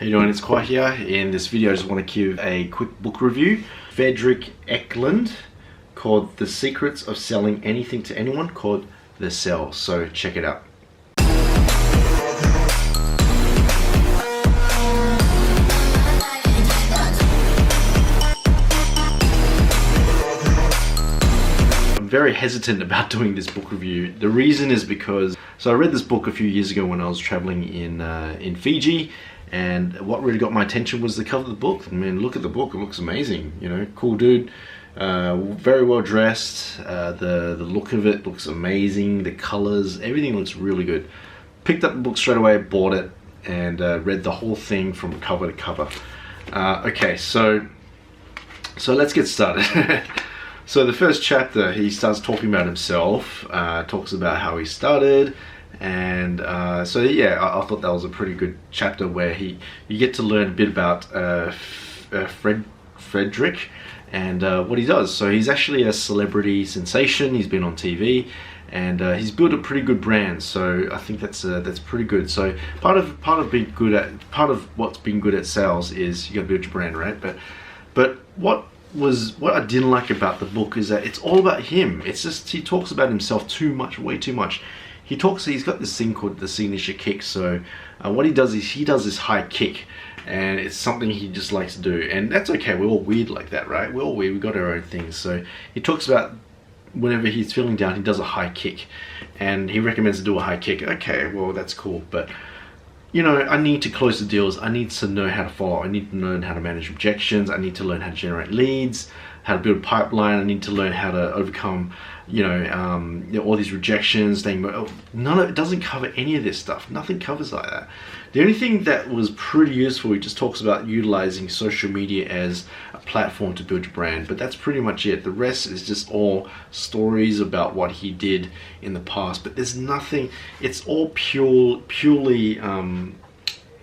How you doing? It's Khoa here. In this video I just want to give a quick book review. Fedrick Eklund, called The Secrets of Selling Anything to Anyone, called The Sell. So check it out. I'm very hesitant about doing this book review. The reason is because, so I read this book a few years ago when I was traveling in Fiji, and what really got my attention was the cover of the book. I mean, look at the book, it looks amazing, you know, cool dude, very well dressed, the look of it looks amazing, the colors, everything looks really good. Picked up the book straight away, bought it, and read the whole thing from cover to cover. Okay, so let's get started. So the first chapter, he starts talking about himself, talks about how he started, and so yeah, I thought that was a pretty good chapter where you get to learn a bit about Fedrick and what he does. So he's actually a celebrity sensation. He's been on TV, and he's built a pretty good brand. So I think that's pretty good. So part of what's being good at sales is you got to build your brand, right? But what I didn't like about the book is that it's all about him. It's just, he talks about himself too much, way too much. He's got this thing called the signature kick. So what he does is he does this high kick, and it's something he just likes to do, and that's okay. We're all weird like that, right? We're all weird, we got our own things. So he talks about whenever he's feeling down, he does a high kick, and he recommends to do a high kick. Okay, well, that's cool, but you know, I need to close the deals. I need to know how to follow. I need to learn how to manage objections. I need to learn how to generate leads, how to build a pipeline. I need to learn how to overcome, you know, all these rejections. None of it doesn't cover any of this stuff. Nothing covers like that. The only thing that was pretty useful, he just talks about utilizing social media as a platform to build your brand, but that's pretty much it. The rest is just all stories about what he did in the past, but there's nothing. It's all purely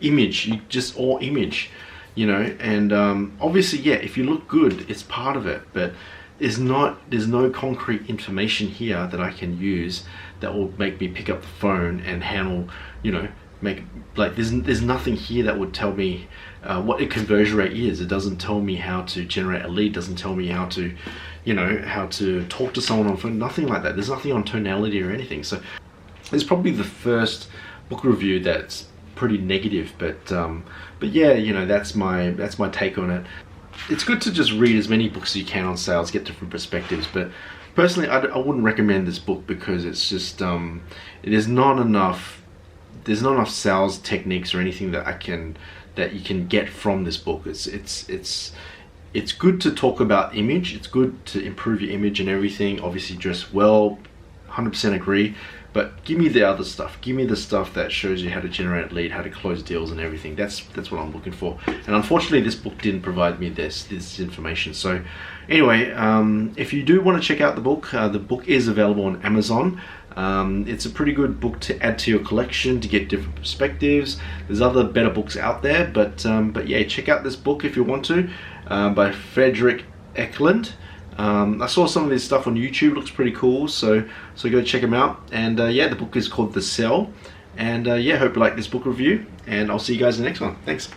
image. Just all image, you know. And obviously, yeah, if you look good, it's part of it, but there's no concrete information here that I can use that will make me pick up the phone and handle, you know, there's nothing here that would tell me what a conversion rate is. It doesn't tell me how to generate a lead, doesn't tell me how to, you know, how to talk to someone on phone, nothing like that. There's nothing on tonality or anything. So it's probably the first book review that's pretty negative, but yeah, you know, that's my take on it. It's good to just read as many books as you can on sales, get different perspectives, but personally I wouldn't recommend this book because it's just there's not enough sales techniques or anything that you can get from this book. It's good to talk about image, it's good to improve your image and everything, obviously dress well, 100% agree, but give me the other stuff. Give me the stuff that shows you how to generate a lead, how to close deals and everything. That's what I'm looking for. And unfortunately this book didn't provide me this information. So anyway, if you do want to check out the book is available on Amazon. It's a pretty good book to add to your collection to get different perspectives. There's other better books out there, but yeah, check out this book if you want to, by Fedrick Eklund. I saw some of his stuff on YouTube, looks pretty cool, so go check him out. And yeah, the book is called The Sell, and yeah, hope you like this book review, and I'll see you guys in the next one. Thanks.